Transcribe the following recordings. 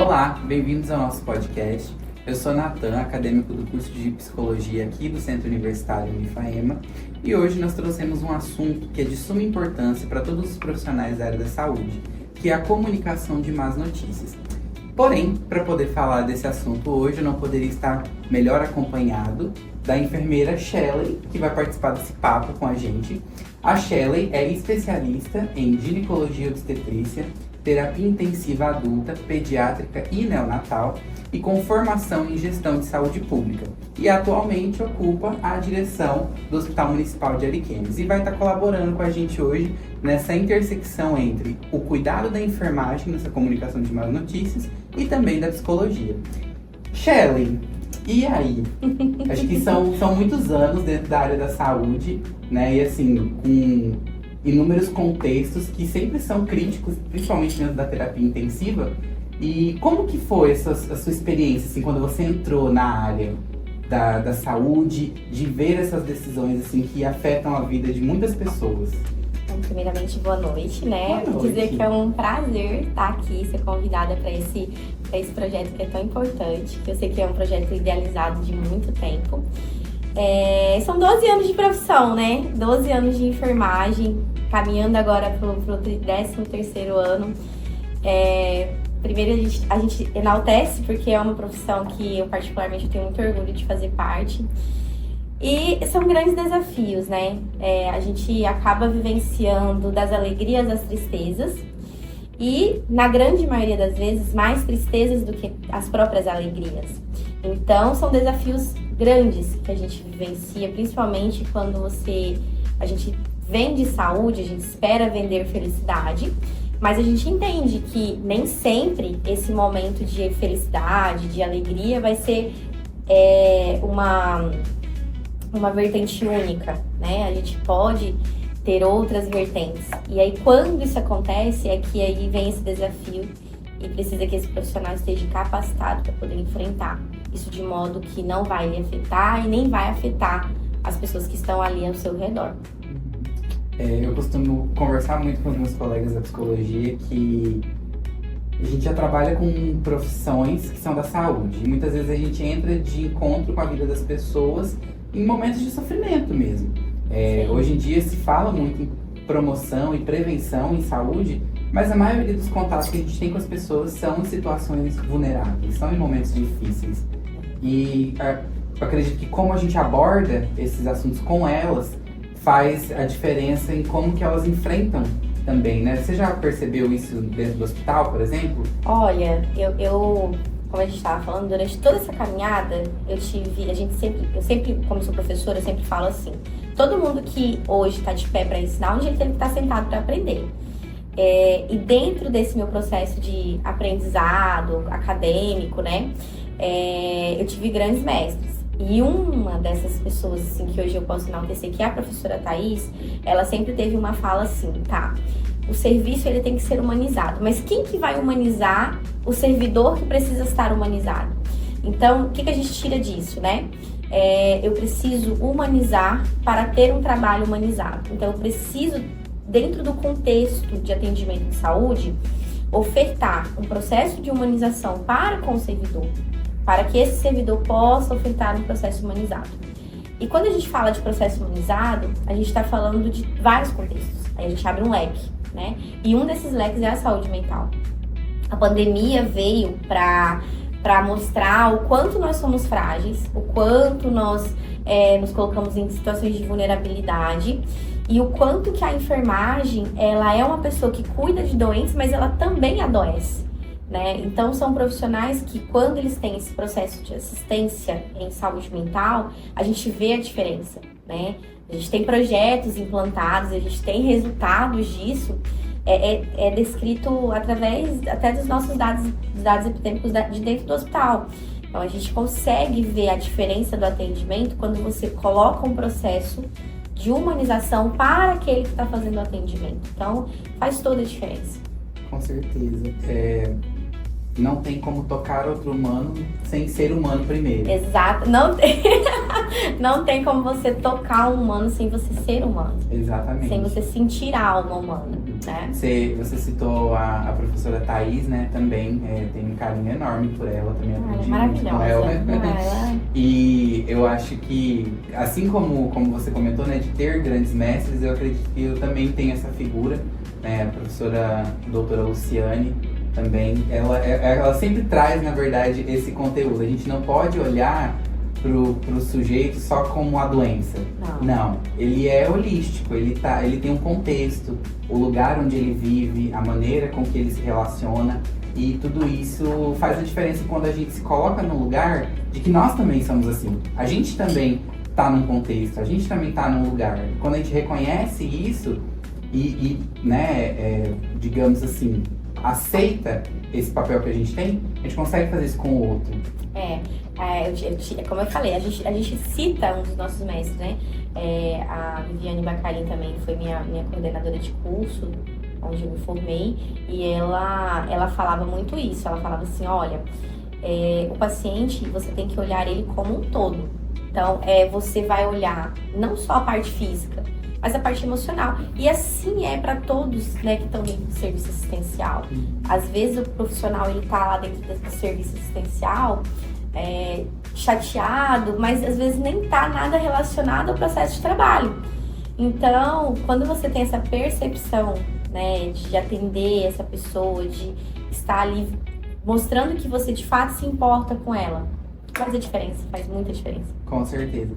Olá, bem-vindos ao nosso podcast. Eu sou Natan, acadêmico do curso de Psicologia aqui do Centro Universitário Unifaema, e hoje nós trouxemos um assunto que é de suma importância para todos os profissionais da área da saúde, que é a comunicação de más notícias. Porém, para poder falar desse assunto hoje, eu não poderia estar melhor acompanhado da enfermeira Shelley, que vai participar desse papo com a gente. A Shelley é especialista em ginecologia e obstetrícia, terapia intensiva adulta, pediátrica e neonatal, e com formação em gestão de saúde pública. E atualmente ocupa a direção do Hospital Municipal de Ariquemes. E vai estar colaborando com a gente hoje nessa intersecção entre o cuidado da enfermagem, nessa comunicação de más notícias, e também da psicologia. Shelley, e aí? Acho que são muitos anos dentro da área da saúde, né? E assim, com inúmeros contextos que sempre são críticos, principalmente dentro da terapia intensiva. E como que foi a sua experiência, assim, quando você entrou na área da saúde, de ver essas decisões, assim, que afetam a vida de muitas pessoas? Então, primeiramente, boa noite, né? Boa noite. Dizer que é um prazer estar aqui, ser convidada para esse projeto que é tão importante, que eu sei que é um projeto idealizado de muito tempo. São 12 anos de profissão, né? 12 anos de enfermagem, caminhando agora pro 13º ano. Primeiro a gente enaltece, porque é uma profissão que eu particularmente tenho muito orgulho de fazer parte. E são grandes desafios, né? A gente acaba vivenciando das alegrias às tristezas. E, na grande maioria das vezes, mais tristezas do que as próprias alegrias. Então, são desafios grandes que a gente vivencia, principalmente quando a gente vende saúde, a gente espera vender felicidade, mas a gente entende que nem sempre esse momento de felicidade, de alegria, vai ser uma vertente única, né? A gente pode ter outras vertentes. E aí, quando isso acontece, é que aí vem esse desafio e precisa que esse profissional esteja capacitado para poder enfrentar isso de modo que não vai lhe afetar e nem vai afetar as pessoas que estão ali ao seu redor. Eu costumo conversar muito com os meus colegas da psicologia que a gente já trabalha com profissões que são da saúde. E muitas vezes a gente entra de encontro com a vida das pessoas em momentos de sofrimento mesmo. Hoje em dia se fala muito em promoção e prevenção em saúde, mas a maioria dos contatos que a gente tem com as pessoas são em situações vulneráveis, são em momentos difíceis. E eu acredito que como a gente aborda esses assuntos com elas, faz a diferença em como que elas enfrentam também, né? Você já percebeu isso dentro do hospital, por exemplo? Olha, eu como a gente estava falando, durante toda essa caminhada, eu sempre, como sou professora, eu sempre falo assim, todo mundo que hoje está de pé para ensinar, um dia ele tem que estar sentado para aprender. E dentro desse meu processo de aprendizado acadêmico, né, eu tive grandes mestres. E uma dessas pessoas, assim, que hoje eu posso enaltecer, que é a professora Thaís, ela sempre teve uma fala assim, tá, o serviço ele tem que ser humanizado, mas quem que vai humanizar o servidor que precisa estar humanizado? Então, o que a gente tira disso, né? Eu preciso humanizar para ter um trabalho humanizado. Então, eu preciso, dentro do contexto de atendimento de saúde, ofertar um processo de humanização para com o servidor, para que esse servidor possa ofertar um processo humanizado. E quando a gente fala de processo humanizado, a gente está falando de vários contextos. Aí a gente abre um leque, né? E um desses leques é a saúde mental. A pandemia veio para mostrar o quanto nós somos frágeis, o quanto nós nos colocamos em situações de vulnerabilidade e o quanto que a enfermagem, ela é uma pessoa que cuida de doentes, mas ela também adoece. Né? Então, são profissionais que, quando eles têm esse processo de assistência em saúde mental, a gente vê a diferença, né? A gente tem projetos implantados, a gente tem resultados disso, é descrito através até dos nossos dados epidêmicos de dentro do hospital. Então, a gente consegue ver a diferença do atendimento quando você coloca um processo de humanização para aquele que está fazendo o atendimento. Então, faz toda a diferença. Com certeza. Não tem como tocar outro humano sem ser humano primeiro. Exato, não tem. Não tem como você tocar um humano sem você ser humano. Exatamente. Sem você sentir a alma humana, né? Você citou a professora Thaís, né? Também tem um carinho enorme por ela, também aprendi muito com ela. E eu acho que, assim como você comentou, né? De ter grandes mestres, eu acredito que eu também tenho essa figura, né? A professora doutora Luciane também, ela sempre traz, na verdade, esse conteúdo. A gente não pode olhar pro sujeito só como a doença. Não, ele é holístico, ele tem um contexto, o lugar onde ele vive, a maneira com que ele se relaciona, e tudo isso faz a diferença quando a gente se coloca no lugar de que nós também somos assim. A gente também tá num contexto, a gente também tá num lugar. E quando a gente reconhece isso digamos assim, aceita esse papel que a gente tem, a gente consegue fazer isso com o outro. Como eu falei, a gente cita um dos nossos mestres, né? A Viviane Bacarin também foi minha coordenadora de curso, onde eu me formei, e ela falava muito isso. Ela falava assim, olha, o paciente, você tem que olhar ele como um todo. Então, você vai olhar não só a parte física, mas a parte emocional. E assim é para todos, né, que estão dentro do serviço assistencial. Às vezes o profissional, ele tá lá dentro do serviço assistencial chateado, mas às vezes nem tá nada relacionado ao processo de trabalho. Então, quando você tem essa percepção, né, de atender essa pessoa, de estar ali mostrando que você de fato se importa com ela, faz a diferença, faz muita diferença. Com certeza.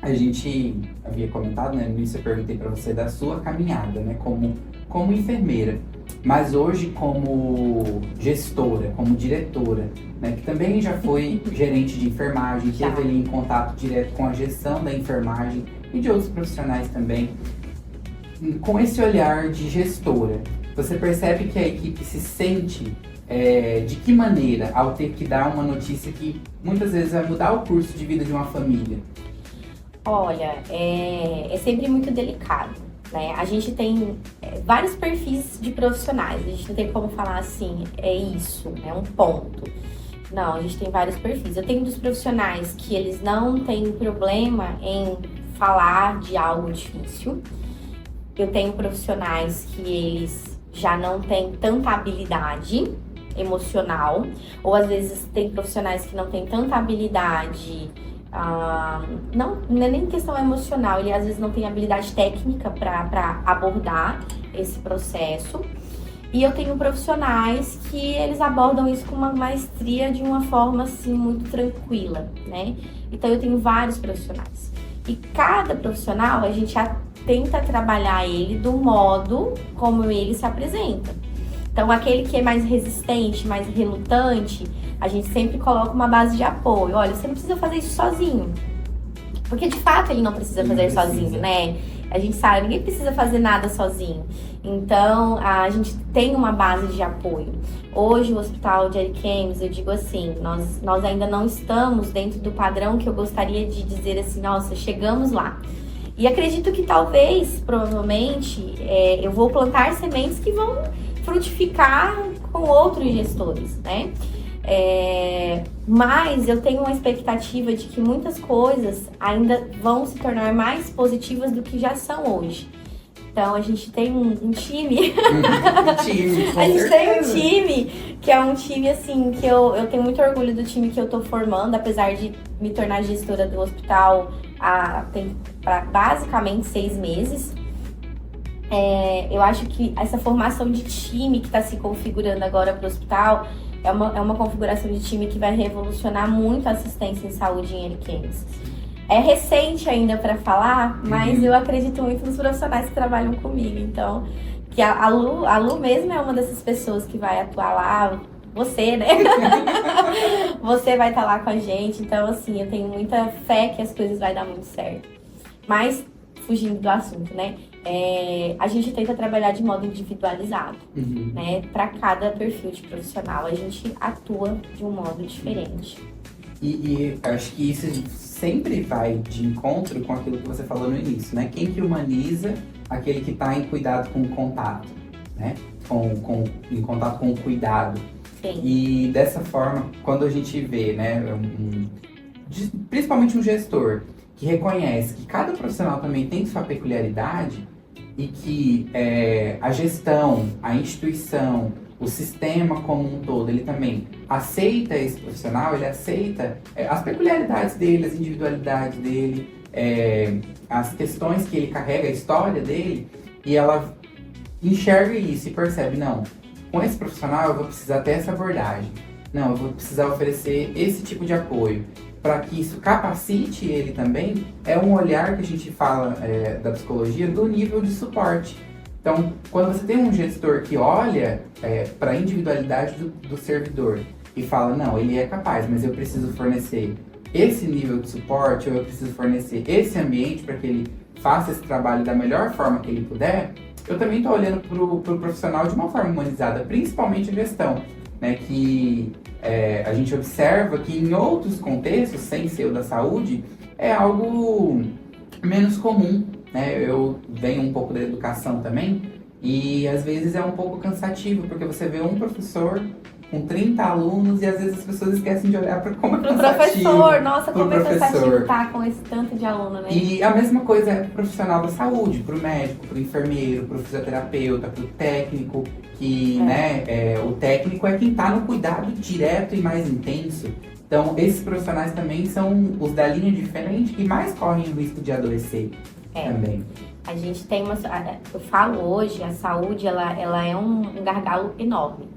A gente havia comentado, né, no início eu perguntei para você da sua caminhada, né, como enfermeira, mas hoje como gestora, como diretora, né, que também já foi gerente de enfermagem, teve ali em contato direto com a gestão da enfermagem e de outros profissionais também. Com esse olhar de gestora, você percebe que a equipe se sente de que maneira ao ter que dar uma notícia que muitas vezes vai mudar o curso de vida de uma família? Olha, é sempre muito delicado, né? A gente tem vários perfis de profissionais, a gente não tem como falar assim, é isso, é um ponto. Não, a gente tem vários perfis. Eu tenho dos profissionais que eles não têm problema em falar de algo difícil. Eu tenho profissionais que eles já não têm tanta habilidade emocional, ou às vezes tem profissionais que não têm tanta habilidade, não é nem questão emocional, ele às vezes não tem habilidade técnica para abordar esse processo. E eu tenho profissionais que eles abordam isso com uma maestria de uma forma assim muito tranquila, né? Então eu tenho vários profissionais. E cada profissional a gente tenta trabalhar ele do modo como ele se apresenta. Então aquele que é mais resistente, mais relutante, a gente sempre coloca uma base de apoio. Olha, você não precisa fazer isso sozinho. Porque de fato ele não precisa fazer sozinho, né? A gente sabe, ninguém precisa fazer nada sozinho. Então, a gente tem uma base de apoio. Hoje, o Hospital de Ariquemes, eu digo assim, nós ainda não estamos dentro do padrão que eu gostaria de dizer assim, nossa, chegamos lá. E acredito que talvez, provavelmente, eu vou plantar sementes que vão frutificar com outros gestores, né? Mas eu tenho uma expectativa de que muitas coisas ainda vão se tornar mais positivas do que já são hoje. Então a gente tem um time. A gente tem um time que é um time assim que eu tenho muito orgulho do time que eu tô formando, apesar de me tornar gestora do hospital tem basicamente 6 meses. Eu acho que essa formação de time que está se configurando agora para o hospital é uma configuração de time que vai revolucionar muito a assistência em saúde em Ariquemes. É recente ainda para falar, mas eu acredito muito nos profissionais que trabalham comigo. Então, que a Lu mesmo é uma dessas pessoas que vai atuar lá. Você, né? Você vai estar lá com a gente. Então, assim, eu tenho muita fé que as coisas vão dar muito certo. Mas, fugindo do assunto, né? A gente tenta trabalhar de modo individualizado, né? Para cada perfil de profissional, a gente atua de um modo diferente. E acho que isso sempre vai de encontro com aquilo que você falou no início, né? Quem que humaniza aquele que está em cuidado com o contato, né? Em contato com o cuidado. Sim. E dessa forma, quando a gente vê, né, principalmente um gestor, que reconhece que cada profissional também tem sua peculiaridade e que a gestão, a instituição, o sistema como um todo, ele também aceita esse profissional, ele aceita as peculiaridades dele, as individualidades dele, as questões que ele carrega, a história dele, e ela enxerga isso e percebe, não, com esse profissional eu vou precisar ter essa abordagem, não, eu vou precisar oferecer esse tipo de apoio, para que isso capacite ele também, é um olhar que a gente fala da psicologia do nível de suporte. Então, quando você tem um gestor que olha para a individualidade do servidor e fala, não, ele é capaz, mas eu preciso fornecer esse nível de suporte, ou eu preciso fornecer esse ambiente para que ele faça esse trabalho da melhor forma que ele puder, eu também estou olhando para o profissional de uma forma humanizada, principalmente a gestão, né, que a gente observa que em outros contextos, sem ser o da saúde, é algo menos comum, né? Eu venho um pouco da educação também e às vezes é um pouco cansativo, porque você vê um professor com 30 alunos e às vezes as pessoas esquecem de olhar para como é cansativo. Pro professor, nossa, como é cansativo estar com esse tanto de aluno, né? E a mesma coisa é pro profissional da saúde, pro médico, pro enfermeiro, pro fisioterapeuta, pro técnico, que, o técnico é quem está no cuidado direto e mais intenso. Então, esses profissionais também são os da linha de frente que mais correm o risco de adoecer também. A gente tem eu falo hoje, a saúde, ela é um gargalo enorme.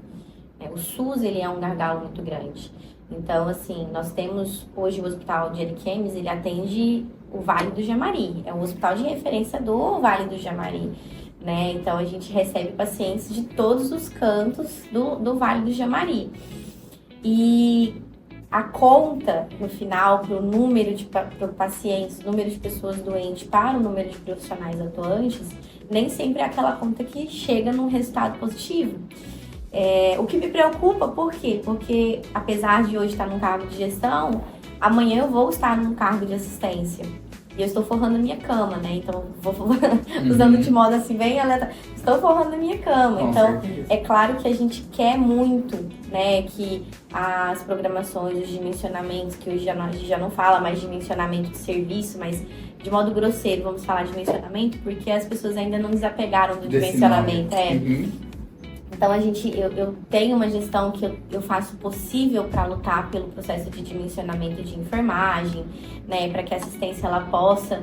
O SUS, ele é um gargalo muito grande. Então, assim, nós temos hoje o Hospital de Ariquemes, ele atende o Vale do Jamari. É um hospital de referência do Vale do Jamari, né? Então, a gente recebe pacientes de todos os cantos do Vale do Jamari. E a conta, no final, para o número de pacientes, número de pessoas doentes para o número de profissionais atuantes, nem sempre é aquela conta que chega num resultado positivo. O que me preocupa, por quê? Porque apesar de hoje estar num cargo de gestão, amanhã eu vou estar num cargo de assistência. E eu estou forrando a minha cama, né? Então, vou usando de modo assim, bem aleatório. Estou forrando a minha cama. Com então, certeza. É claro que a gente quer muito, né? Que as programações, os dimensionamentos, que hoje a gente já não fala mais dimensionamento de serviço, mas de modo grosseiro, vamos falar de dimensionamento, porque as pessoas ainda não desapegaram do dimensionamento. Então, eu tenho uma gestão que eu faço o possível para lutar pelo processo de dimensionamento de enfermagem, né, para que a assistência ela possa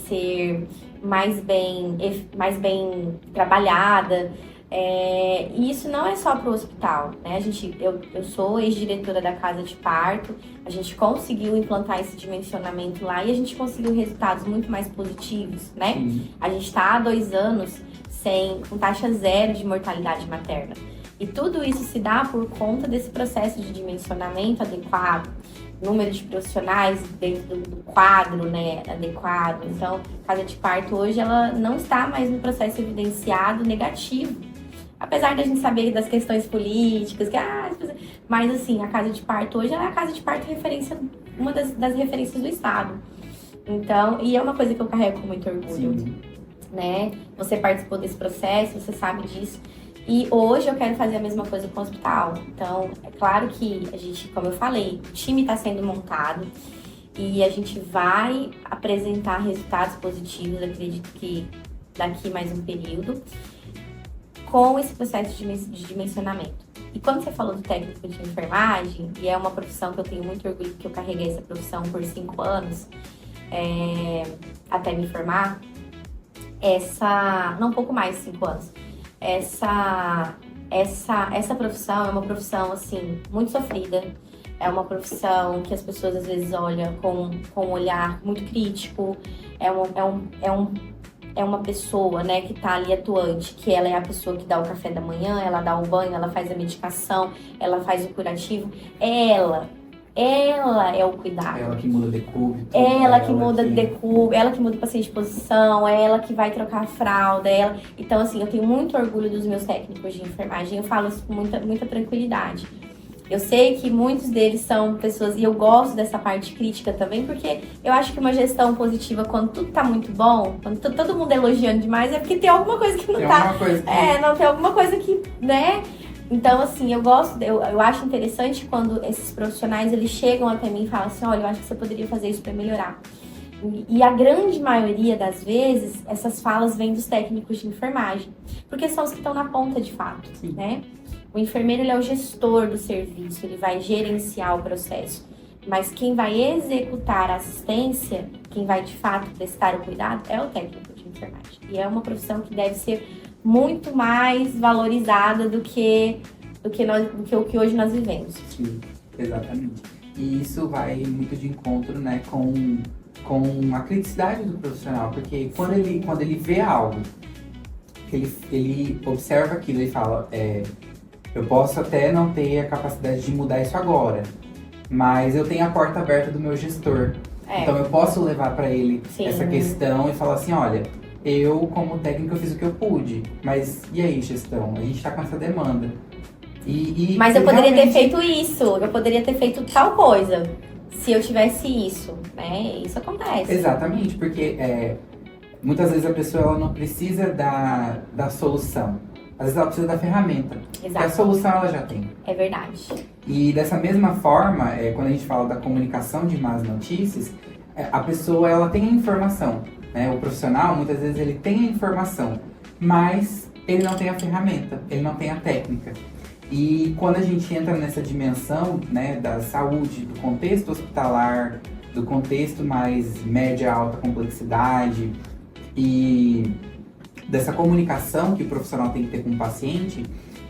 ser mais bem trabalhada. E isso não é só para o hospital, né? Eu sou ex-diretora da casa de parto, a gente conseguiu implantar esse dimensionamento lá e a gente conseguiu resultados muito mais positivos, né? A gente está há 2 anos com taxa zero de mortalidade materna. E tudo isso se dá por conta desse processo de dimensionamento adequado, número de profissionais dentro do quadro, né, adequado. Então, a casa de parto hoje, ela não está mais no processo evidenciado negativo. Apesar da gente saber das questões políticas, mas assim, a casa de parto hoje ela é a casa de parto referência, uma das referências do Estado. Então, e é uma coisa que eu carrego com muito orgulho. Sim. Né? Você participou desse processo, você sabe disso. E hoje eu quero fazer a mesma coisa com o hospital. Então, é claro que a gente, como eu falei, o time está sendo montado e a gente vai apresentar resultados positivos, acredito que daqui mais um período, com esse processo de dimensionamento. E quando você falou do técnico de enfermagem, e é uma profissão que eu tenho muito orgulho, porque eu carreguei essa profissão por 5 anos, até me formar, não, um pouco mais de 5 anos. Essa profissão é uma profissão, assim, muito sofrida. É uma profissão que as pessoas, às vezes, olham com um olhar muito crítico. É uma pessoa, né, que tá ali atuante, que ela é a pessoa que dá o café da manhã, ela dá o banho, ela faz a medicação, ela faz o curativo. Ela é o cuidado. Ela que muda decúbito. Ela que muda decúbito, ela que muda o paciente de posição, ela que vai trocar a fralda, Então, assim, eu tenho muito orgulho dos meus técnicos de enfermagem, eu falo isso com muita tranquilidade. Eu sei que muitos deles são pessoas, e eu gosto dessa parte crítica também, porque eu acho que uma gestão positiva, quando tudo tá muito bom, quando todo mundo elogiando demais, é porque tem alguma coisa que não tá. Não tem alguma coisa que, né? Então, assim, eu acho interessante quando esses profissionais, eles chegam até mim e falam assim, olha, eu acho que você poderia fazer isso para melhorar. E a grande maioria das vezes, essas falas vêm dos técnicos de enfermagem, porque são os que estão na ponta de fato, né? O enfermeiro, ele é o gestor do serviço, ele vai gerenciar o processo. Mas quem vai executar a assistência, quem vai de fato prestar o cuidado, é o técnico de enfermagem. E é uma profissão que deve ser muito mais valorizada do que o que hoje nós vivemos. Sim, exatamente. E isso vai muito de encontro, né, com a criticidade do profissional, porque quando ele vê algo, ele observa aquilo e fala, eu posso até não ter a capacidade de mudar isso agora, mas eu tenho a porta aberta do meu gestor. Então eu posso levar para ele essa questão e falar assim, olha, eu como técnico eu fiz o que eu pude, mas e aí, gestão? A gente tá com essa demanda. Mas eu poderia ter feito isso, eu poderia ter feito tal coisa, se eu tivesse isso, né? Isso acontece. Exatamente, porque muitas vezes a pessoa ela não precisa da solução. Às vezes ela precisa da ferramenta. Exato. E a solução ela já tem. É verdade. E dessa mesma forma, quando a gente fala da comunicação de más notícias, a pessoa ela tem a informação. Né? O profissional, muitas vezes, ele tem a informação, mas ele não tem a ferramenta, ele não tem a técnica. E quando a gente entra nessa dimensão, né, da saúde, do contexto hospitalar, do contexto mais média, alta complexidade e dessa comunicação que o profissional tem que ter com o paciente,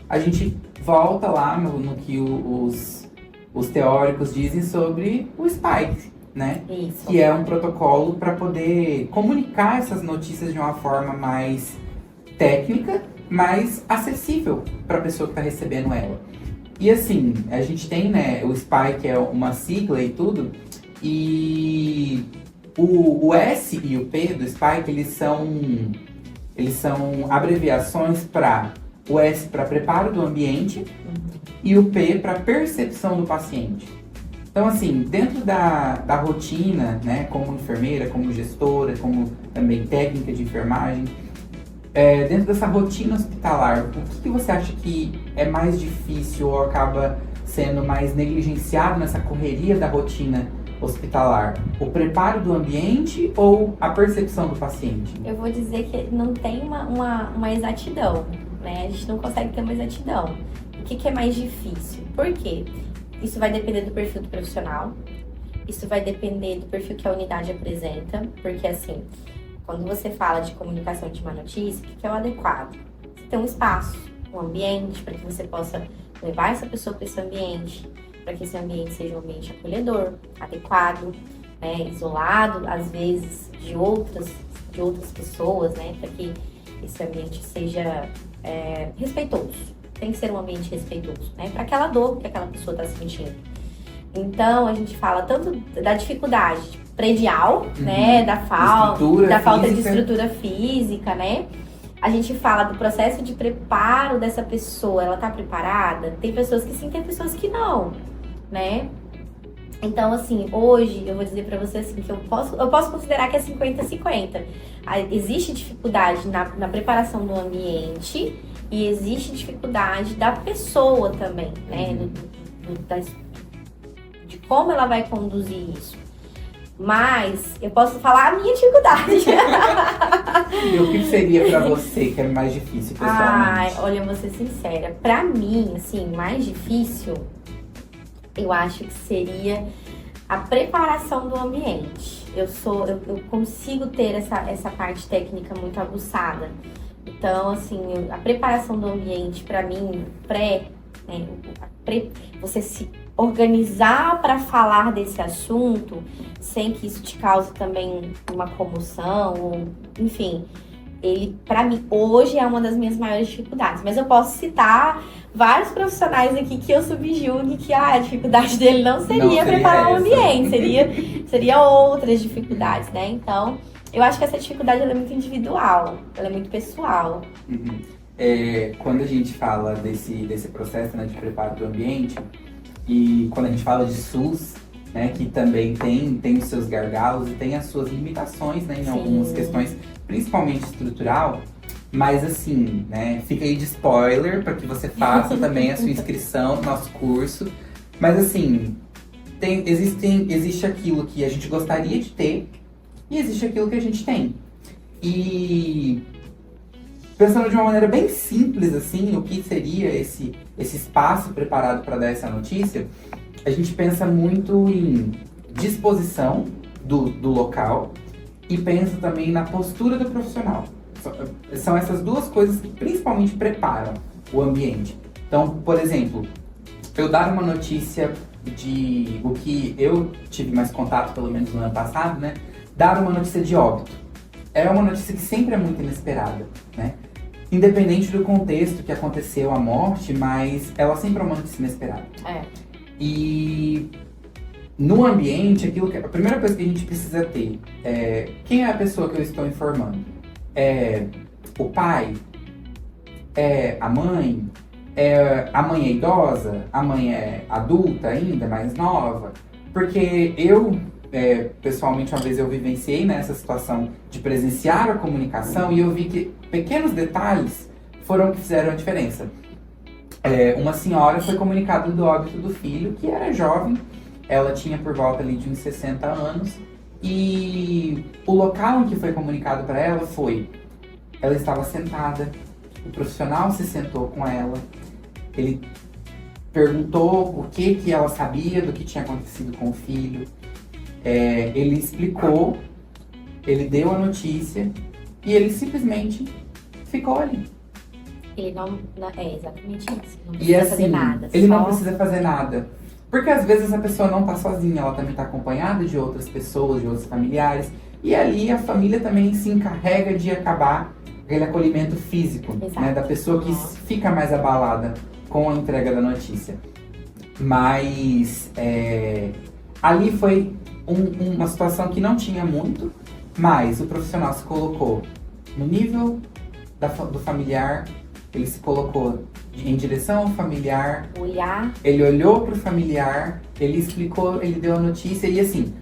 a gente volta lá no que os teóricos dizem sobre o SPIKE, né? Isso. Que é um protocolo para poder comunicar essas notícias de uma forma mais técnica, mais acessível para a pessoa que está recebendo ela. E assim, a gente tem, né, o SPIKE é uma sigla e tudo, e o S e o P do SPIKE, eles são abreviações para o S para preparo do ambiente e o P para percepção do paciente. Então, assim, dentro da rotina, né, como enfermeira, como gestora, como também técnica de enfermagem, dentro dessa rotina hospitalar, o que você acha que é mais difícil ou acaba sendo mais negligenciado nessa correria da rotina hospitalar? O preparo do ambiente ou a percepção do paciente? Eu vou dizer que não tem uma exatidão, né? A gente não consegue ter uma exatidão. O que é mais difícil? Por quê? Isso vai depender do perfil do profissional, isso vai depender do perfil que a unidade apresenta, porque assim, quando você fala de comunicação de má notícia, o que é o adequado? Você tem um espaço, um ambiente, para que você possa levar essa pessoa para esse ambiente, para que esse ambiente seja um ambiente acolhedor, adequado, né, isolado, às vezes, de outras pessoas, né, para que esse ambiente seja respeitoso. Tem que ser um ambiente respeitoso, né, para aquela dor que aquela pessoa está sentindo. Então, a gente fala tanto da dificuldade predial, né, da falta de estrutura física, né? A gente fala do processo de preparo dessa pessoa, ela tá preparada? Tem pessoas que sim, tem pessoas que não, né? Então, assim, hoje eu vou dizer pra você assim, que eu posso considerar que é 50-50. Existe dificuldade na preparação do ambiente e existe dificuldade da pessoa também, né? De como ela vai conduzir isso. Mas eu posso falar a minha dificuldade. E o que seria pra você que é mais difícil, pessoalmente? Olha, eu vou ser sincera. Pra mim, assim, mais difícil, eu acho que seria a preparação do ambiente. Eu consigo ter essa parte técnica muito aguçada. Então, assim, a preparação do ambiente, pra mim, você se organizar para falar desse assunto sem que isso te cause também uma comoção, ou, enfim, ele, para mim, hoje é uma das minhas maiores dificuldades. Mas eu posso citar vários profissionais aqui que eu subjugue que a dificuldade dele não seria preparar o ambiente, seria outras dificuldades, né? Então, eu acho que essa dificuldade ela é muito individual, ela é muito pessoal. Uhum. Quando a gente fala desse processo, né, de preparo do ambiente, e quando a gente fala de SUS, né, que também tem os seus gargalos e tem as suas limitações, né, em algumas questões, principalmente estrutural, Mas assim, né, fica aí de spoiler para que você faça também a sua inscrição no nosso curso. Mas assim, existe aquilo que a gente gostaria de ter e existe aquilo que a gente tem. E pensando de uma maneira bem simples, assim, o que seria esse espaço preparado para dar essa notícia, a gente pensa muito em disposição do local e pensa também na postura do profissional. São essas duas coisas que principalmente preparam o ambiente. Então, por exemplo, eu dar uma notícia de o que eu tive mais contato, pelo menos no ano passado, né? Dar uma notícia de óbito. É uma notícia que sempre é muito inesperada, né? Independente do contexto que aconteceu a morte, mas ela sempre é uma notícia inesperada. E no ambiente, a primeira coisa que a gente precisa ter é quem é a pessoa que eu estou informando? É o pai? É a mãe? A mãe é idosa? A mãe é adulta ainda, mais nova? Porque eu, pessoalmente, uma vez eu vivenciei nessa situação de presenciar a comunicação e eu vi que pequenos detalhes foram que fizeram a diferença. Uma senhora foi comunicada do óbito do filho, que era jovem, ela tinha por volta ali de uns 60 anos, e o local em que foi comunicado para ela ela estava sentada, o profissional se sentou com ela, ele perguntou o que ela sabia do que tinha acontecido com o filho, ele explicou, ele deu a notícia e ele simplesmente ficou ali. Ele não é exatamente isso. Não E precisa assim, fazer nada. ele só... não precisa fazer nada. Porque às vezes a pessoa não tá sozinha, ela também tá acompanhada de outras pessoas, de outros familiares. E ali a família também se encarrega de acabar aquele acolhimento físico, né, da pessoa que fica mais abalada com a entrega da notícia. Mas ali foi uma situação que não tinha muito, mas o profissional se colocou no nível do familiar, ele se colocou em direção ao familiar, ele olhou para o familiar, ele explicou, ele deu a notícia e assim,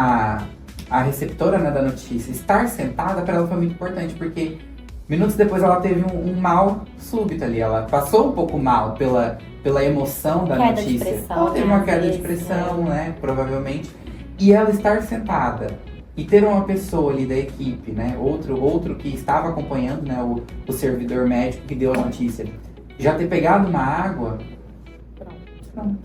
a receptora, né, da notícia estar sentada para ela foi muito importante, porque minutos depois ela teve um mal súbito ali, ela passou um pouco mal pela emoção da notícia. Ela teve uma queda de pressão, né, provavelmente, e ela estar sentada e ter uma pessoa ali da equipe, né, outro que estava acompanhando, né, o servidor médico que deu a notícia, já ter pegado uma água. Pronto.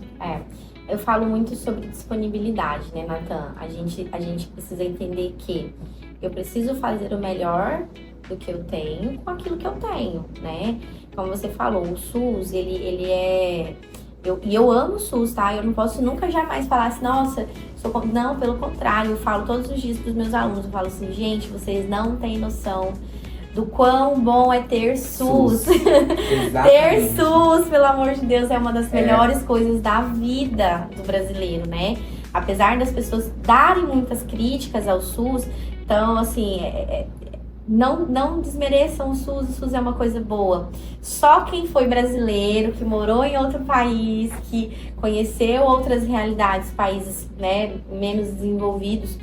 Eu falo muito sobre disponibilidade, né, Natan? A gente precisa entender que eu preciso fazer o melhor do que eu tenho com aquilo que eu tenho, né? Como você falou, o SUS, ele é... Eu amo o SUS, tá? Eu não posso nunca jamais falar assim, nossa, não, pelo contrário, eu falo todos os dias pros meus alunos, eu falo assim, gente, vocês não têm noção do quão bom é ter SUS. Ter SUS, pelo amor de Deus, é uma das melhores coisas da vida do brasileiro, né? Apesar das pessoas darem muitas críticas ao SUS, então, assim, não desmereçam o SUS é uma coisa boa. Só quem foi brasileiro, que morou em outro país, que conheceu outras realidades, países, né, menos desenvolvidos,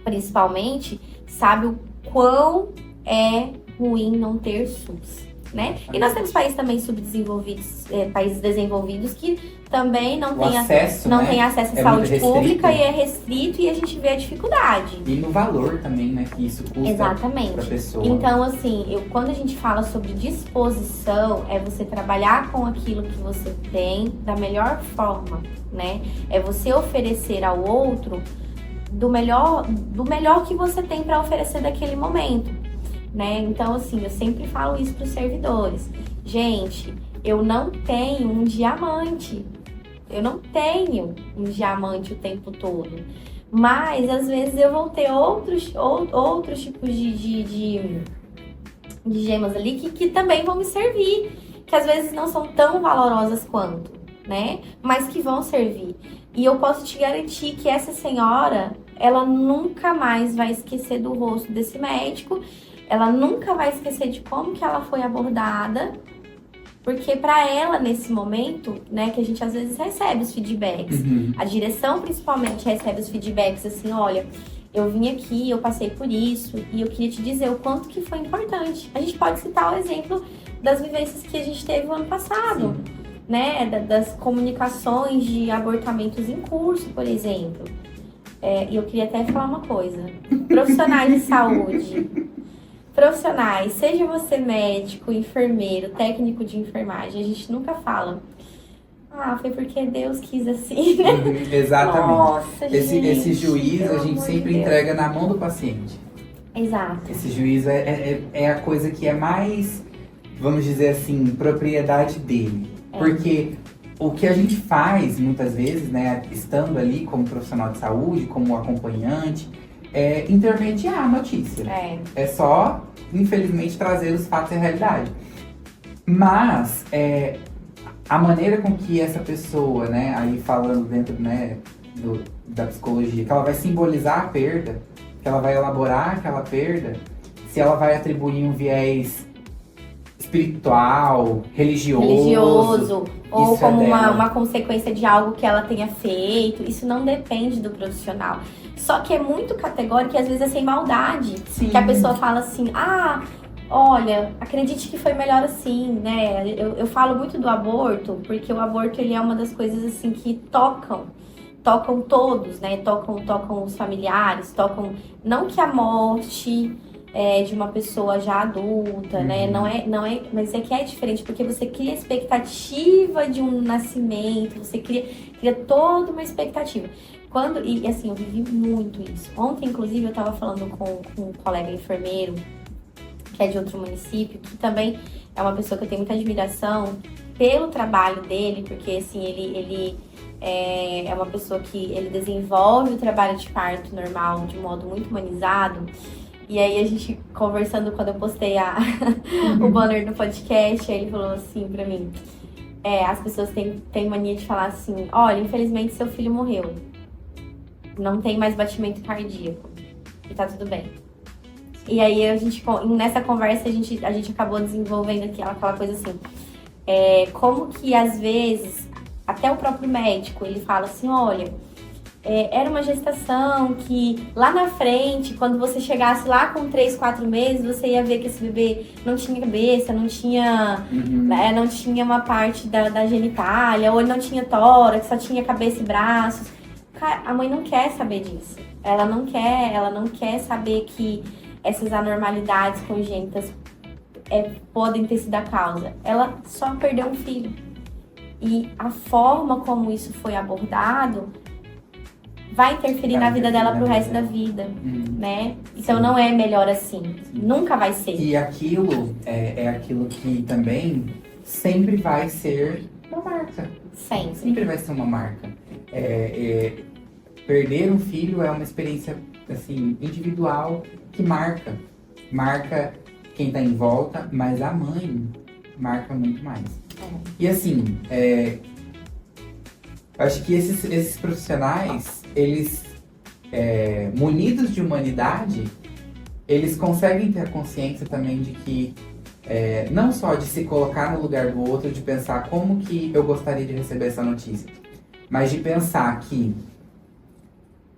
principalmente, sabe o quão é ruim não ter SUS, né? E nós temos países também subdesenvolvidos, países desenvolvidos que também não têm acesso à saúde pública e é restrito e a gente vê a dificuldade. E no valor também, né, que isso custa para a pessoa. Então, assim, quando a gente fala sobre disposição, é você trabalhar com aquilo que você tem da melhor forma, né? É você oferecer ao outro do melhor que você tem para oferecer daquele momento, né? Então, assim, eu sempre falo isso para os servidores. Gente, eu não tenho um diamante. Eu não tenho um diamante o tempo todo. Mas, às vezes, eu vou ter outros tipos de gemas ali que também vão me servir. Que, às vezes, não são tão valorosas quanto, né? Mas que vão servir. E eu posso te garantir que essa senhora, ela nunca mais vai esquecer do rosto desse médico. Ela nunca vai esquecer de como que ela foi abordada, porque para ela, nesse momento, né, que a gente às vezes recebe os feedbacks, a direção principalmente recebe os feedbacks assim, olha, eu vim aqui, eu passei por isso, e eu queria te dizer o quanto que foi importante. A gente pode citar o exemplo das vivências que a gente teve no ano passado, né? Das comunicações de abortamentos em curso, por exemplo. E eu queria até falar uma coisa. Profissionais de saúde, profissionais, seja você médico, enfermeiro, técnico de enfermagem, a gente nunca fala: ah, foi porque Deus quis assim, né? Exatamente. Nossa, Esse juiz pelo a gente amor sempre de Deus. entrega na mão do paciente. Exato. Esse juiz é a coisa que é mais, vamos dizer assim, propriedade dele. Porque o que a gente faz, muitas vezes, né, estando ali como profissional de saúde, como acompanhante, é intermediar a notícia. É só, infelizmente, trazer os fatos e a realidade. Mas, a maneira com que essa pessoa, né, aí falando dentro, né, da psicologia, que ela vai simbolizar a perda, que ela vai elaborar aquela perda, se ela vai atribuir um viés espiritual, religioso ou como é uma consequência de algo que ela tenha feito, isso não depende do profissional. Só que é muito categórico e às vezes é sem maldade. Sim. Que a pessoa fala assim: ah, olha, acredite que foi melhor assim, né? Eu falo muito do aborto, porque o aborto ele é uma das coisas assim que tocam todos, né? Tocam os familiares, tocam. Não que a morte de uma pessoa já adulta, né? Não é, mas é que é diferente, porque você cria a expectativa de um nascimento, você cria toda uma expectativa. E assim, eu vivi muito isso. Ontem, inclusive, eu tava falando com um colega enfermeiro, que é de outro município, que também é uma pessoa que eu tenho muita admiração pelo trabalho dele, porque assim, ele é uma pessoa que ele desenvolve o trabalho de parto normal de modo muito humanizado. E aí a gente conversando, quando eu postei o banner do podcast, aí ele falou assim pra mim: as pessoas têm mania de falar assim: olha, infelizmente seu filho morreu, não tem mais batimento cardíaco e tá tudo bem. E aí nessa conversa a gente acabou desenvolvendo aquela coisa assim, como que às vezes até o próprio médico ele fala assim: olha, era uma gestação que lá na frente, quando você chegasse lá com 3, 4 meses, você ia ver que esse bebê não tinha cabeça, não tinha, não tinha uma parte da genitália, ou ele não tinha tórax, só tinha cabeça e braços. Cara, a mãe não quer saber disso. Ela não quer saber que essas anormalidades congênitas podem ter sido a causa. Ela só perdeu um filho. E a forma como isso foi abordado vai interferir na vida dela pro resto da vida, né? Então não é melhor assim. Nunca vai ser. E aquilo é aquilo que também sempre vai ser uma marca. Sempre vai ser uma marca. Perder um filho é uma experiência assim, individual que marca quem tá em volta, mas a mãe marca muito mais. E assim, acho que esses profissionais, eles munidos de humanidade, eles conseguem ter a consciência também de que não só de se colocar no lugar do outro, de pensar como que eu gostaria de receber essa notícia, mas de pensar que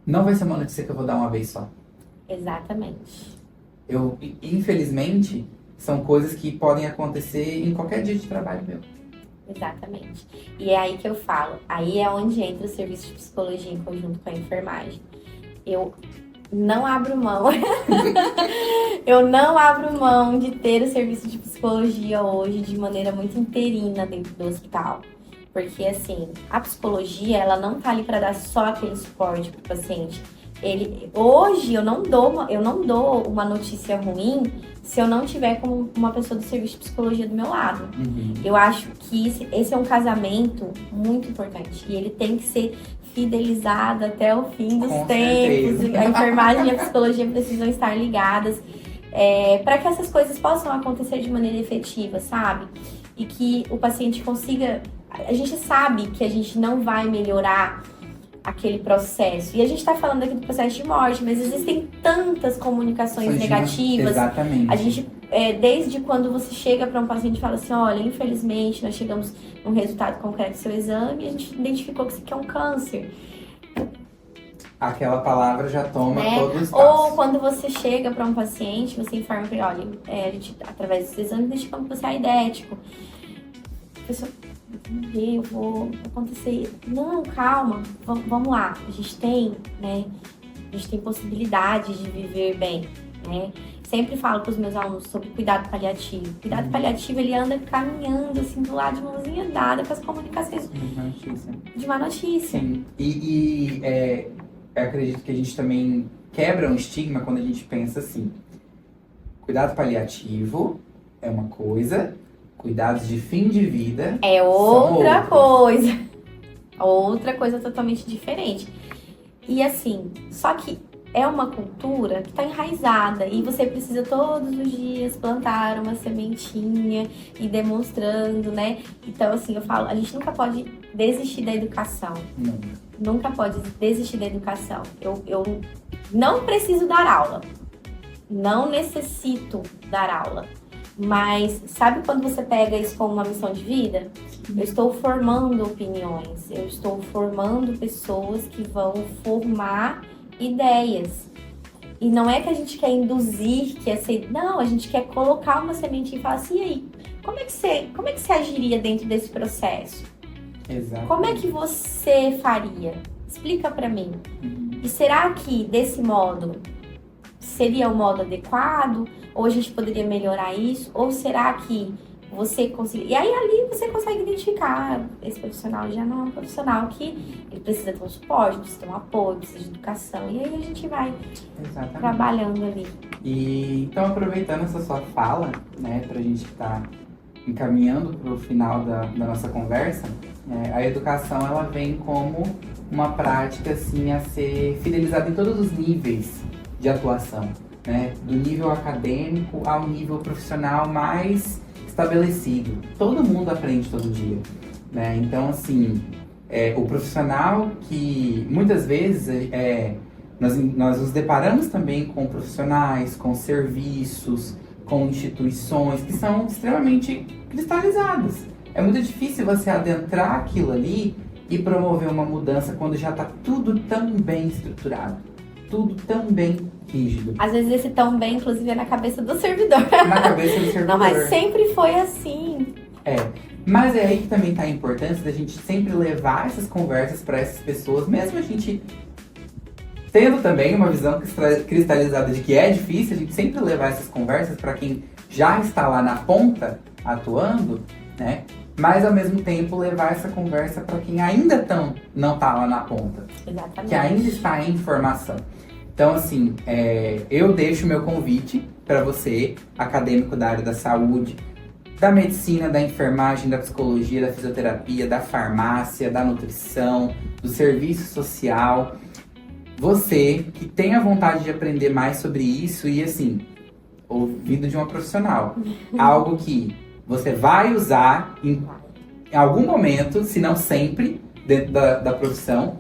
não vai ser uma notícia que eu vou dar uma vez só. Exatamente. Infelizmente, são coisas que podem acontecer em qualquer dia de trabalho meu. Exatamente. E é aí que eu falo. Aí é onde entra o serviço de psicologia em conjunto com a enfermagem. Eu não abro mão. Eu não abro mão de ter o serviço de psicologia hoje de maneira muito interina dentro do hospital. Porque, assim, a psicologia, ela não tá ali para dar só aquele suporte pro paciente. Hoje eu não dou uma notícia ruim se eu não tiver com uma pessoa do serviço de psicologia do meu lado. Eu acho que esse é um casamento muito importante e ele tem que ser fidelizado até o fim dos tempos. Certeza. A enfermagem e a psicologia precisam estar ligadas para que essas coisas possam acontecer de maneira efetiva, sabe? E que o paciente consiga... A gente sabe que a gente não vai melhorar aquele processo. E a gente tá falando aqui do processo de morte, mas existem tantas comunicações negativas. Exatamente. A gente, desde quando você chega para um paciente e fala assim: olha, infelizmente nós chegamos num resultado concreto do seu exame e a gente identificou que isso aqui é um câncer. Aquela palavra já toma né? todo o espaço. Ou quando você chega para um paciente, você informa para ele, olha, a gente, através dos exames, identificamos que você é aidético. A pessoa, eu vou acontecer. Não, calma, vamos lá. A gente tem, né? A gente tem possibilidade de viver bem, né? Sempre falo para os meus alunos sobre cuidado paliativo. Cuidado paliativo, ele anda caminhando, assim, do lado de mãozinha dada com as comunicações de má notícia. Sim. Eu acredito que a gente também quebra um estigma quando a gente pensa assim. Cuidado paliativo é uma coisa, cuidados de fim de vida é outra coisa. Outra coisa totalmente diferente. E assim, só que é uma cultura que está enraizada e você precisa todos os dias plantar uma sementinha e demonstrando, né? Então, assim, eu falo, a gente nunca pode desistir da educação. Nunca pode desistir da educação. Eu não preciso dar aula. Não necessito dar aula. Mas sabe quando você pega isso como uma missão de vida? Eu estou formando opiniões. Eu estou formando pessoas que vão formar ideias. E não é que a gente quer induzir, não, a gente quer colocar uma sementinha e falar assim, e aí, como é que você agiria dentro desse processo? Exato. Como é que você faria? Explica pra mim. E será que desse modo seria o modo adequado? Ou a gente poderia melhorar isso? Ou será que você consegue... E aí ali você consegue identificar, esse profissional já não é um profissional que ele precisa ter um suporte, precisa ter um apoio, precisa de educação. E aí a gente vai trabalhando ali. E então, aproveitando essa sua fala, né, pra gente estar encaminhando pro final da nossa conversa, a educação, ela vem como uma prática, assim, a ser fidelizada em todos os níveis de atuação, né? Do nível acadêmico ao nível profissional mais estabelecido. Todo mundo aprende todo dia, né? Então, assim, o profissional que muitas vezes nós nos deparamos também com profissionais, com serviços, com instituições que são extremamente cristalizadas. É muito difícil você adentrar aquilo ali e promover uma mudança quando já está tudo tão bem estruturado, tudo tão bem rígido. Às vezes esse tão bem, inclusive, é na cabeça do servidor. Na cabeça do servidor. Não, mas sempre foi assim. Mas é aí que também está a importância da gente sempre levar essas conversas para essas pessoas, mesmo a gente tendo também uma visão cristalizada de que é difícil, a gente sempre levar essas conversas para quem já está lá na ponta atuando, né? Mas ao mesmo tempo levar essa conversa para quem ainda não está lá na ponta. Exatamente. Que ainda está em formação. Então, assim, eu deixo o meu convite para você, acadêmico da área da saúde, da medicina, da enfermagem, da psicologia, da fisioterapia, da farmácia, da nutrição, do serviço social. Você que tem a vontade de aprender mais sobre isso e, assim, ouvindo de uma profissional. Algo que você vai usar em algum momento, se não sempre, dentro da profissão,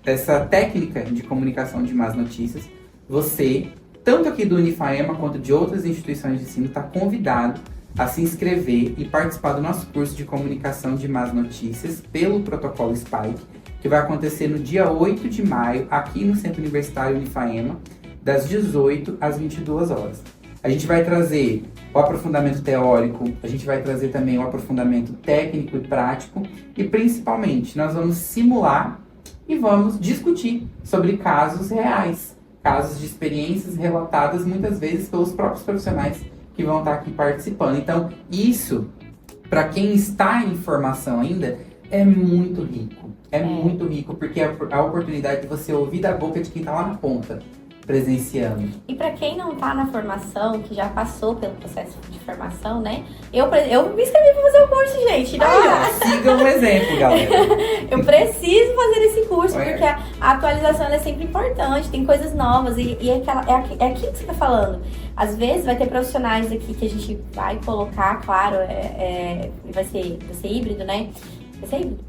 essa técnica de comunicação de más notícias. Você, tanto aqui do Unifaema quanto de outras instituições de ensino, está convidado a se inscrever e participar do nosso curso de comunicação de más notícias pelo protocolo Spike, que vai acontecer no dia 8 de maio, aqui no Centro Universitário Unifaema, das 18 às 22 horas. A gente vai trazer o aprofundamento teórico, a gente vai trazer também o aprofundamento técnico e prático, e principalmente nós vamos simular e vamos discutir sobre casos reais, casos de experiências relatadas muitas vezes pelos próprios profissionais que vão estar aqui participando. Então, isso, para quem está em formação ainda, é muito rico. Muito rico, porque é a oportunidade de você ouvir da boca de quem está lá na ponta, presenciando. E para quem não tá na formação, que já passou pelo processo de formação, né? Eu me inscrevi para fazer o curso, gente. Siga um exemplo, galera. Eu preciso fazer esse curso, porque a atualização é sempre importante, tem coisas novas. E é aquilo que você tá falando. Às vezes vai ter profissionais aqui que a gente vai colocar, claro, vai ser híbrido, né? Vai ser híbrido.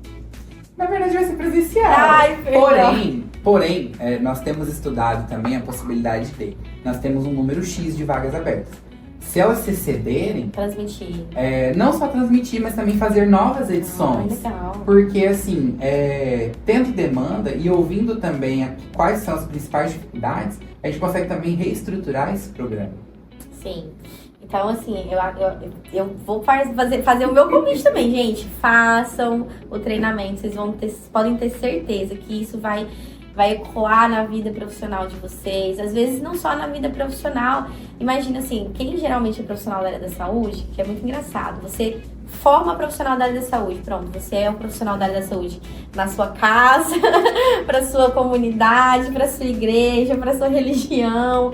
Na verdade vai ser presencial. Ai, Porém, nós temos estudado também a possibilidade de nós temos um número X de vagas abertas. se elas se excederem, Transmitir. não só transmitir, mas também fazer novas edições. Legal. Porque, assim, tendo demanda e ouvindo também quais são as principais dificuldades, a gente consegue também reestruturar esse programa. Sim. Então, assim, eu vou fazer o meu convite também, gente. Façam o treinamento. Vocês podem ter certeza que isso vai ecoar na vida profissional de vocês. Às vezes, não só na vida profissional. Imagina assim, quem geralmente é profissional da área da saúde, que é muito engraçado. Você forma profissional da área da saúde. Pronto, você é um profissional da área da saúde na sua casa, para sua comunidade, para sua igreja, para sua religião,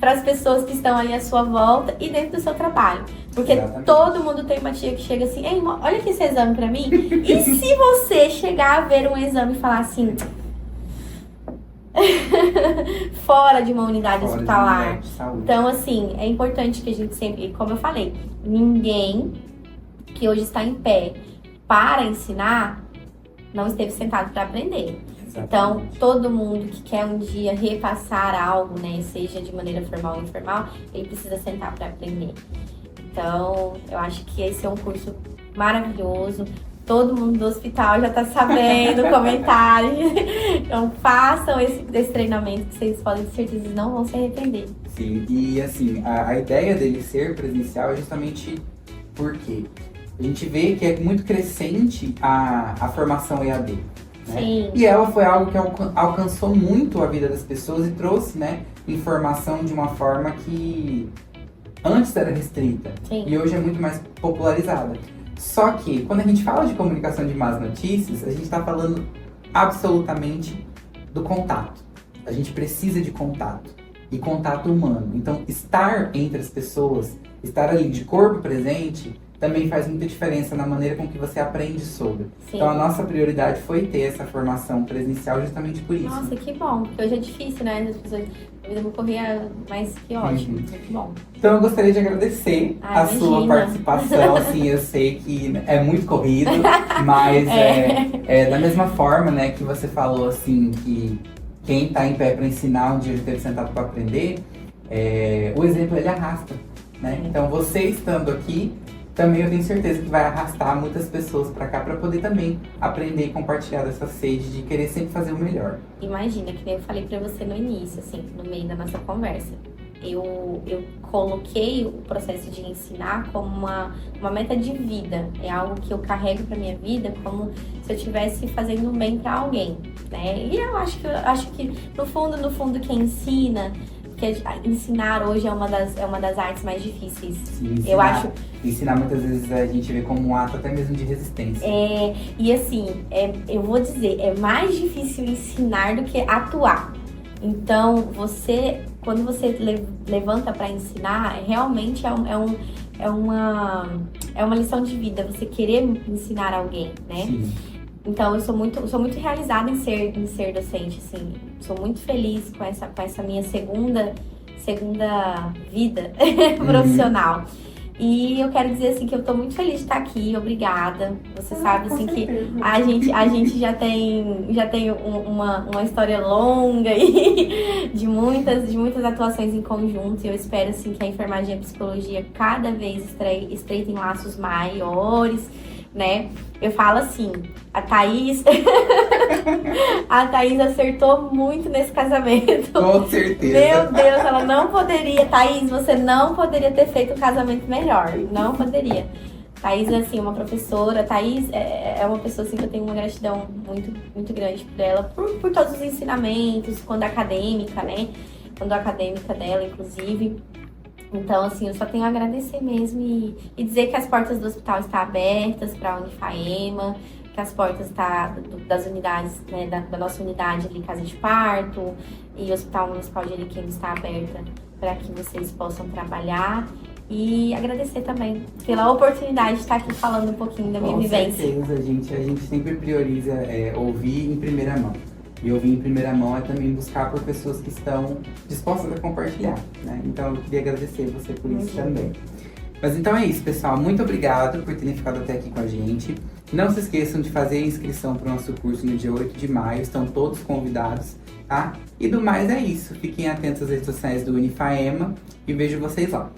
para as pessoas que estão ali à sua volta e dentro do seu trabalho. Porque Exatamente. Todo mundo tem uma tia que chega assim, ei, olha aqui esse exame pra mim. E se você chegar a ver um exame e falar assim, fora de uma unidade Fora de hospitalar. unidade de saúde. Então, assim, é importante que a gente sempre, como eu falei, ninguém que hoje está em pé para ensinar não esteve sentado para aprender. Então, Exatamente. todo mundo que quer um dia repassar algo, né, seja de maneira formal ou informal, ele precisa sentar para aprender. Então, eu acho que esse é um curso maravilhoso. Todo mundo do hospital já está sabendo, comentários. Então, façam esse treinamento que vocês podem ter certeza não vão se arrepender. Sim, e assim, a ideia dele ser presencial é justamente porque a gente vê que é muito crescente a formação EAD. Né? Sim. E ela foi algo que alcançou muito a vida das pessoas e trouxe, né, informação de uma forma que antes era restrita. Sim. E hoje é muito mais popularizada. Só que, quando a gente fala de comunicação de más notícias, a gente está falando absolutamente do contato. A gente precisa de contato. E contato humano. Então, estar entre as pessoas, estar ali de corpo presente, também faz muita diferença na maneira com que você aprende sobre. Sim. Então, a nossa prioridade foi ter essa formação presencial justamente por isso. Nossa, que bom. Porque hoje é difícil, né? As pessoas... A vida não corria, mas que ótimo. Muito bom. Então eu gostaria de agradecer a sua imagina. participação, assim, eu sei que é muito corrido, mas da mesma forma, né, que você falou, assim, que quem tá em pé para ensinar um dia ele teve sentado para aprender, o exemplo ele arrasta, né? Então você estando aqui, também eu tenho certeza que vai arrastar muitas pessoas para cá para poder também aprender e compartilhar dessa sede de querer sempre fazer o melhor. Imagina, que nem eu falei pra você no início, assim, no meio da nossa conversa. Eu coloquei o processo de ensinar como uma meta de vida. É algo que eu carrego pra minha vida como se eu estivesse fazendo bem pra alguém, né? E eu acho que no fundo, quem ensina... Porque ensinar hoje é uma das artes mais difíceis. Sim, Eu acho. Ensinar muitas vezes a gente vê como um ato até mesmo de resistência. E assim, eu vou dizer, é mais difícil ensinar do que atuar. Então, quando você levanta para ensinar, realmente é uma lição de vida, você querer ensinar alguém, né? Sim. Então, eu sou muito realizada em ser docente, assim. Sou muito feliz com essa minha segunda vida profissional. E eu quero dizer, assim, que eu tô muito feliz de estar aqui. Obrigada. Você sabe, assim, que a gente já tem uma história longa e de muitas atuações em conjunto. E eu espero, assim, que a enfermagem e a psicologia cada vez estreitem laços maiores, né? Eu falo assim, a Thaís acertou muito nesse casamento. Com certeza. Meu Deus, ela não poderia, Thaís, você não poderia ter feito um casamento melhor. Não poderia. Thaís é, assim, uma professora. Thaís é uma pessoa, assim, que eu tenho uma gratidão muito, muito grande por ela. Por todos os ensinamentos, quando acadêmica, né? Quando acadêmica dela, inclusive. Então, assim, eu só tenho a agradecer mesmo e dizer que as portas do hospital estão abertas para a Unifaema, que as portas das unidades, né, da nossa unidade ali, Casa de Parto, e o Hospital Municipal de Ariquemes está aberta para que vocês possam trabalhar. E agradecer também pela oportunidade de estar aqui falando um pouquinho da minha vivência. Com certeza, a gente sempre prioriza ouvir em primeira mão. E ouvir em primeira mão é também buscar por pessoas que estão dispostas a compartilhar, né? Então eu queria agradecer você por isso também. Mas então é isso, pessoal. Muito obrigado por terem ficado até aqui com a gente. Não se esqueçam de fazer a inscrição para o nosso curso no dia 8 de maio. Estão todos convidados, tá? E do mais é isso. Fiquem atentos às redes sociais do Unifaema e vejo vocês lá.